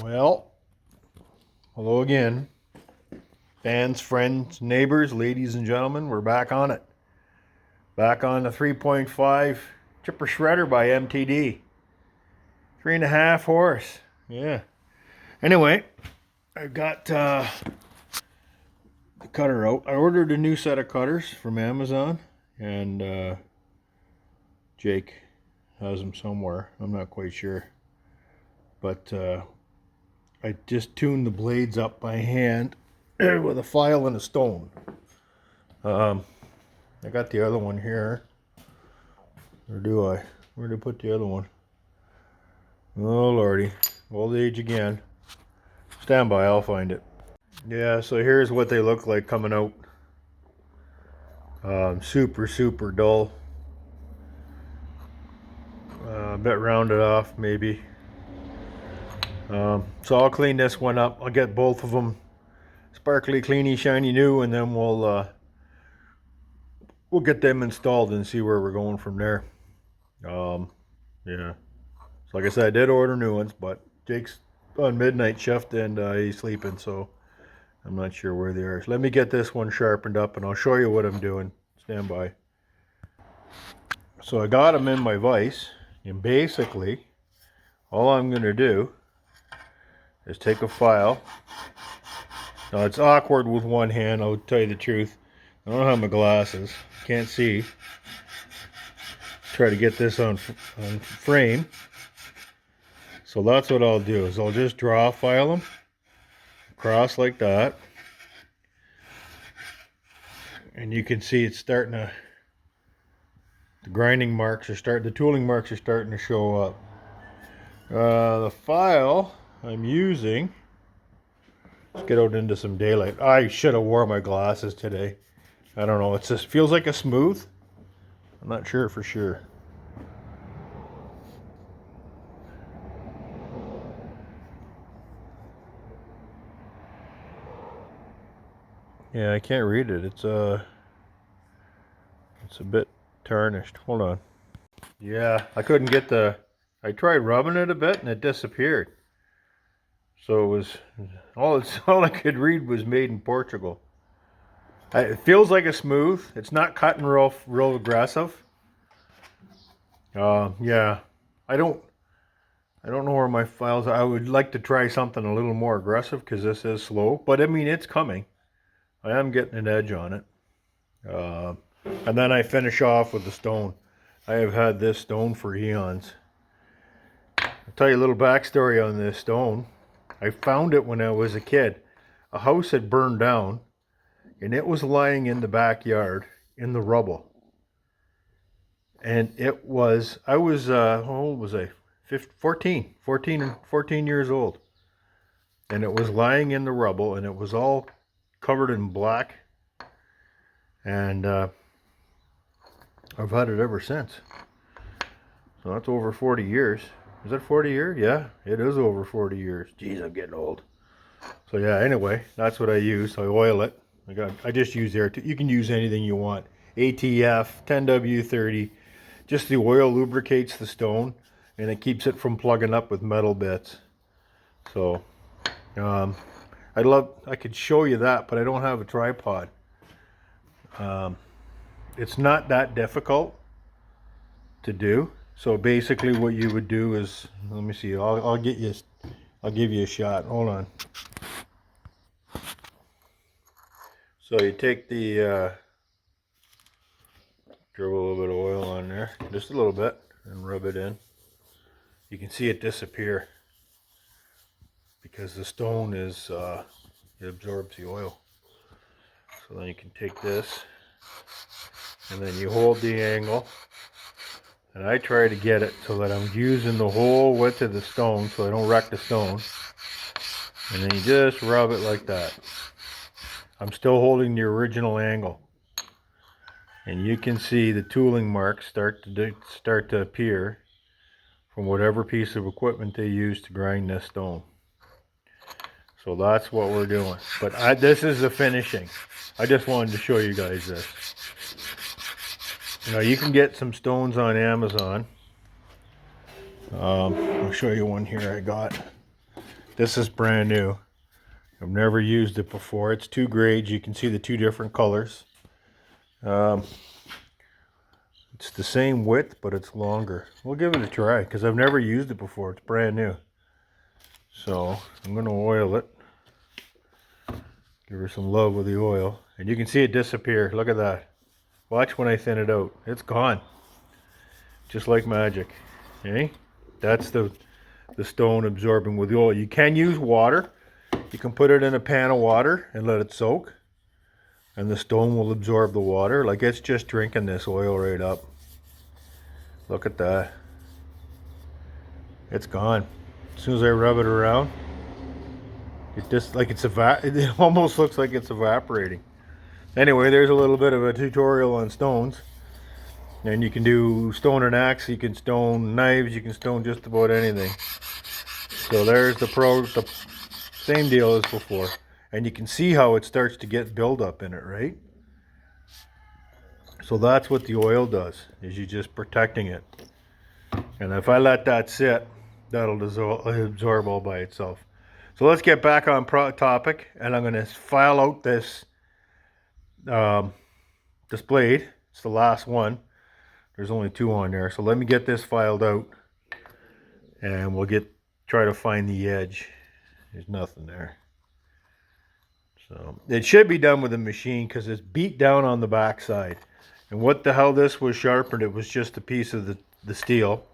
Well, hello again. Fans, friends, neighbors, ladies and gentlemen, we're back on it. Back on the 3.5 chipper shredder by MTD. 3.5 horse. Yeah. Anyway, I got the cutter out. I ordered a new set of cutters from Amazon, and Jake has them somewhere. I'm not quite sure. But I just tuned the blades up by hand with a file and a stone. I got the other one here. Or do I? Where did I put the other one? Oh lordy. Old age again. Stand by, I'll find it. Yeah, so here's what they look like coming out. Super dull. A bit rounded off maybe. So I'll clean this one up. I'll get both of them sparkly, cleany, shiny new, and then we'll get them installed and see where we're going from there. Yeah. So like I said, I did order new ones, but Jake's on midnight shift and he's sleeping, so I'm not sure where they are. So let me get this one sharpened up and I'll show you what I'm doing. Stand by. So I got them in my vise, and basically all I'm going to do is take a file. Now it's awkward with one hand, I'll tell you the truth. I don't have my glasses, can't see. Try to get this on frame. So that's what I'll do, is I'll just draw file them across like that. And you can see it's starting to, the grinding marks are starting, the tooling marks are starting to show up. The file I'm using, let's get out into some daylight. I should have worn my glasses today. I don't know, it just feels like a smooth. I'm not sure for sure. Yeah, I can't read it. It's a bit tarnished. Hold on. Yeah, I couldn't get the, I tried rubbing it a bit and it disappeared. So it was, all I could read was made in Portugal. It feels like a smooth. It's not cutting real aggressive. Yeah, I don't know where my files are. I would like to try something a little more aggressive because this is slow. But I mean, it's coming. I am getting an edge on it. And then I finish off with the stone. I have had this stone for eons. I'll tell you a little backstory on this stone. I found it when I was a kid. A house had burned down and it was lying in the backyard in the rubble. And it was, I was, how old was I? 14 years old. And it was lying in the rubble and it was all covered in black. And I've had it ever since. So that's over 40 years. Is that 40 years? Yeah, it is over 40 years. Jeez, I'm getting old. So yeah, anyway, that's what I use. I oil it. I just use air. You can use anything you want. ATF, 10W30. Just the oil lubricates the stone and it keeps it from plugging up with metal bits. So I could show you that, but I don't have a tripod. It's not that difficult to do. So basically what you would do is, let me see, I'll give you a shot. Hold on. So you take the, dribble a little bit of oil on there, just a little bit, and rub it in. You can see it disappear because the stone is, it absorbs the oil. So then you can take this, and then you hold the angle. And I try to get it so that I'm using the whole width of the stone so I don't wreck the stone. And then you just rub it like that. I'm still holding the original angle. And you can see the tooling marks start to appear from whatever piece of equipment they use to grind this stone. So that's what we're doing. But this is the finishing. I just wanted to show you guys this. Now you can get some stones on Amazon. I'll show you one here I got. This is brand new. I've never used it before. It's 2 grades. You can see the 2 different colors. It's the same width, but it's longer. We'll give it a try because I've never used it before. It's brand new. So I'm going to oil it. Give her some love with the oil. And you can see it disappear. Look at that. Watch when I thin it out. It's gone. Just like magic. Okay? That's the stone absorbing with the oil. You can use water. You can put it in a pan of water and let it soak. And the stone will absorb the water. Like it's just drinking this oil right up. Look at that. It's gone. As soon as I rub it around, it just like it almost looks like it's evaporating. Anyway, there's a little bit of a tutorial on stones. And you can do stone and axe, you can stone knives, you can stone just about anything. So there's the same deal as before. And you can see how it starts to get buildup in it, right? So that's what the oil does, is you're just protecting it. And if I let that sit, that'll absorb all by itself. So let's get back on topic, and I'm going to file out this this blade. It's the last one. There's only 2 on there. So let me get this filed out, and we'll try to find the edge. There's nothing there. So it should be done with a machine because it's beat down on the back side. And what the hell this was sharpened, it was just a piece of the steel.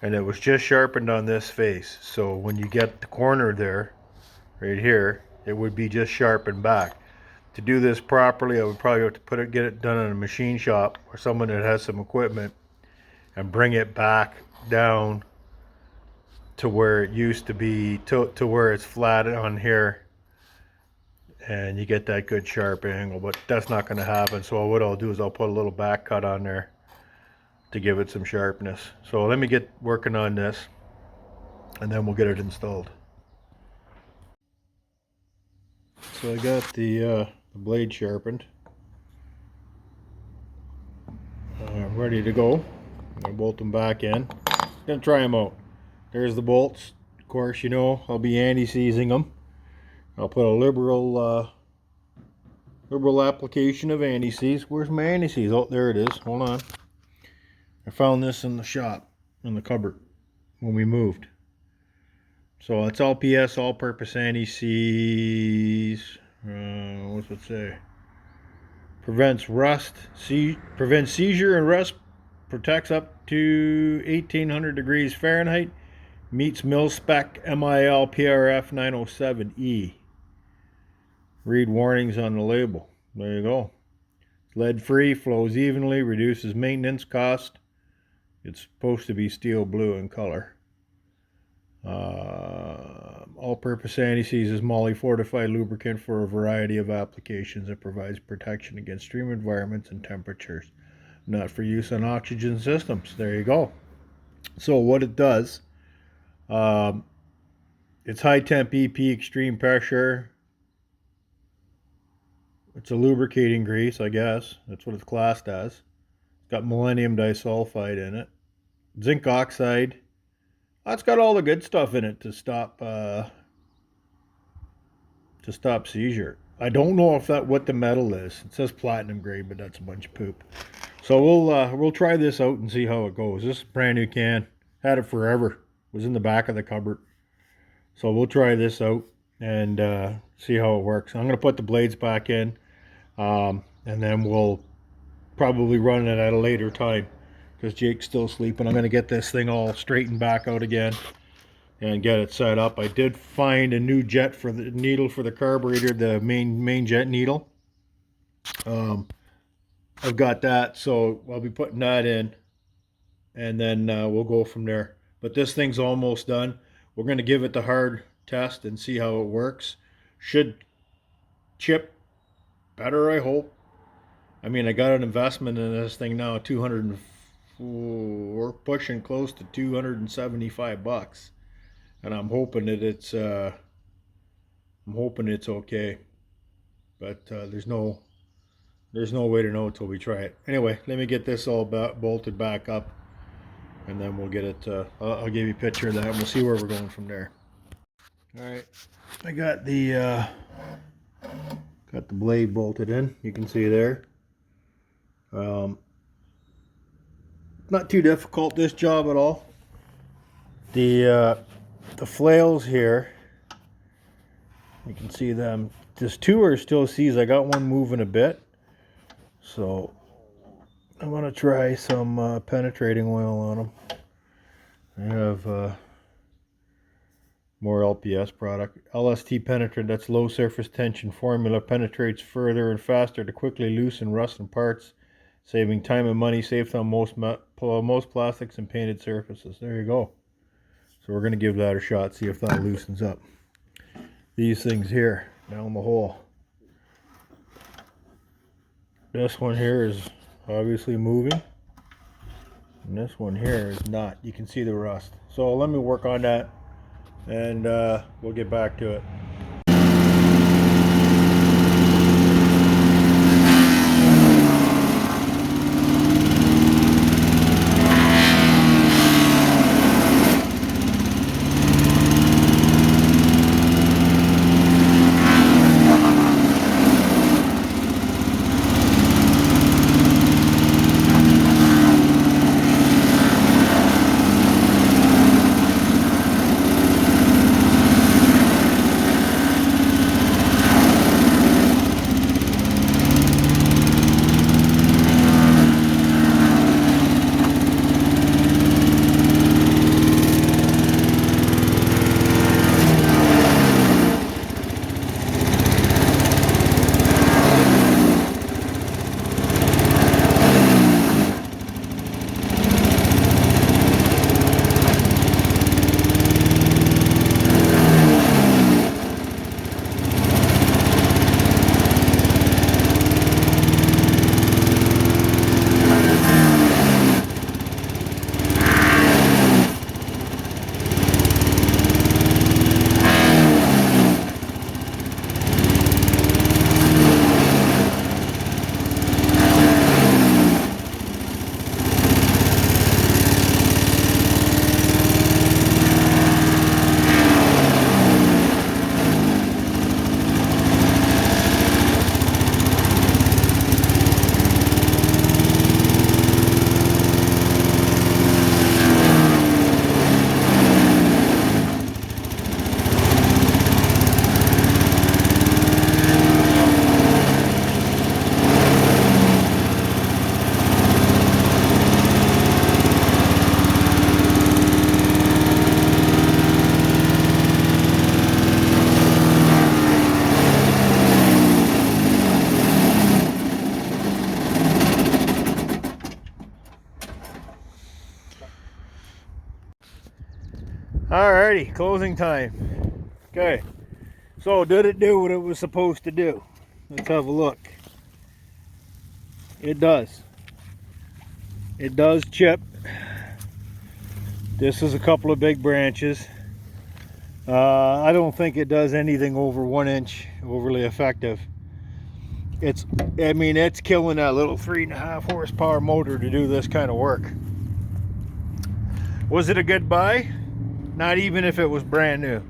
And it was just sharpened on this face. So when you get the corner there, right here, it would be just sharpened back. To do this properly, I would probably have to get it done in a machine shop or someone that has some equipment and bring it back down to where it used to be, to where it's flat on here. And you get that good sharp angle, but that's not going to happen. So what I'll do is I'll put a little back cut on there to give it some sharpness. So let me get working on this, and then we'll get it installed. So I got the blade sharpened, ready to go. I'm gonna bolt them back in. Gonna try them out. There's the bolts. Of course, you know I'll be anti-seizing them. I'll put a liberal application of anti-seize. Where's my anti-seize? Oh, there it is. Hold on. I found this in the shop, in the cupboard, when we moved. So it's LPS, all-purpose anti-seize. What's it say? Prevents rust, prevents seizure and rust, protects up to 1800 degrees Fahrenheit, meets mil spec MIL PRF 907E. Read warnings on the label. There you go. Lead free, flows evenly, reduces maintenance cost. It's supposed to be steel blue in color. All-purpose anti-seize is moly-fortified lubricant for a variety of applications. It provides protection against extreme environments and temperatures. Not for use on oxygen systems. There you go. So what it does, it's high temp EP, extreme pressure. It's a lubricating grease, I guess. That's what it's classed as. It's got millennium disulfide in it. Zinc oxide. It's got all the good stuff in it to stop seizure. I don't know if what the metal is. It says platinum grade, but that's a bunch of poop. So we'll try this out and see how it goes. This is a brand new can. Had it forever. Was in the back of the cupboard. So we'll try this out and see how it works. I'm going to put the blades back in, and then we'll probably run it at a later time because Jake's still sleeping. I'm going to get this thing all straightened back out again and get it set up. I did find a new jet for the needle for the carburetor, the main jet needle. I've got that, so I'll be putting that in, and then we'll go from there. But this thing's almost done. We're going to give it the hard test and see how it works. Should chip better, I hope. I mean, I got an investment in this thing now, we're pushing close to 275 bucks. And I'm hoping that it's okay. But there's no way to know until we try it. Anyway, let me get this all bolted back up, and then we'll get it. I'll give you a picture of that, and we'll see where we're going from there. All right, I got the blade bolted in. You can see there. Not too difficult, this job at all. The flails here, you can see them. Just two are still seized. I got one moving a bit, so I'm gonna try some penetrating oil on them. I have more LPS product. LST penetrant, that's low surface tension formula, penetrates further and faster to quickly loosen rusted parts, saving time and money, safe on most plastics and painted surfaces. There you go. So we're going to give that a shot, see if that loosens up. These things here, down the hole. This one here is obviously moving. And this one here is not. You can see the rust. So let me work on that, and we'll get back to it. Alrighty, closing time. Okay, so did it do what it was supposed to do? Let's have a look. It does. It does chip. This is a couple of big branches. I don't think it does anything over 1 inch overly effective. I mean, it's killing that little 3.5 horsepower motor to do this kind of work. Was it a good buy? Not even if it was brand new.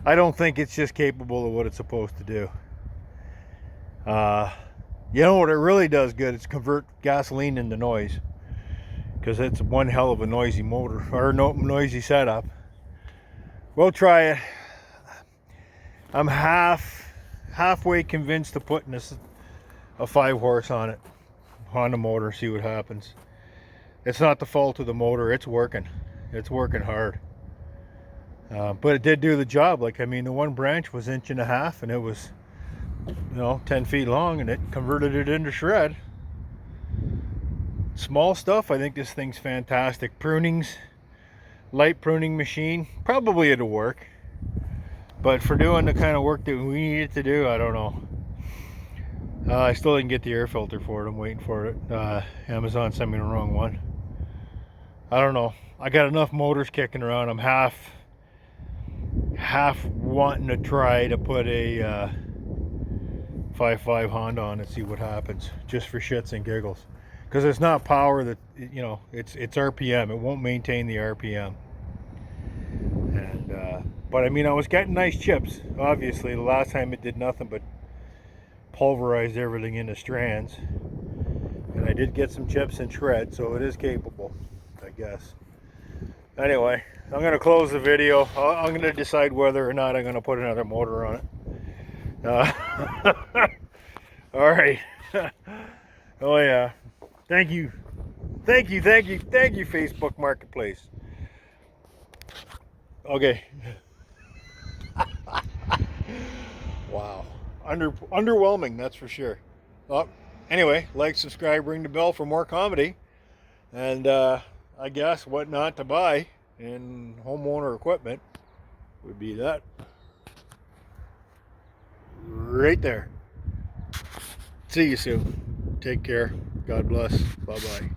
I don't think it's just capable of what it's supposed to do. You know what it really does good? It's convert gasoline into noise, because it's one hell of a noisy motor, or noisy setup. We'll try it. I'm halfway convinced to putting a 5 horse on it, on the motor, see what happens. It's not the fault of the motor. It's working hard. But it did do the job. Like, I mean, the one branch was 1.5 inches, and it was, 10 feet long, and it converted it into shred. Small stuff. I think this thing's fantastic. Prunings, light pruning machine, probably it'll work. But for doing the kind of work that we need it to do, I don't know. I still didn't get the air filter for it. I'm waiting for it. Amazon sent me the wrong one. I don't know. I got enough motors kicking around. I'm half wanting to try to put a 5.5 Honda on it, see what happens, just for shits and giggles. Because it's not power that, it's RPM. It won't maintain the RPM. And But I mean, I was getting nice chips. Obviously, the last time it did nothing but pulverize everything into strands. And I did get some chips in shred, so it is capable, I guess. Anyway, I'm going to close the video. I'm going to decide whether or not I'm going to put another motor on it. All right. Oh yeah. Thank you. Thank you, thank you, thank you, Facebook Marketplace. Okay. Wow. Underwhelming, that's for sure. Well, anyway, like, subscribe, ring the bell for more comedy. And I guess what not to buy in homeowner equipment would be that right there. See you soon. Take care. God bless. Bye-bye.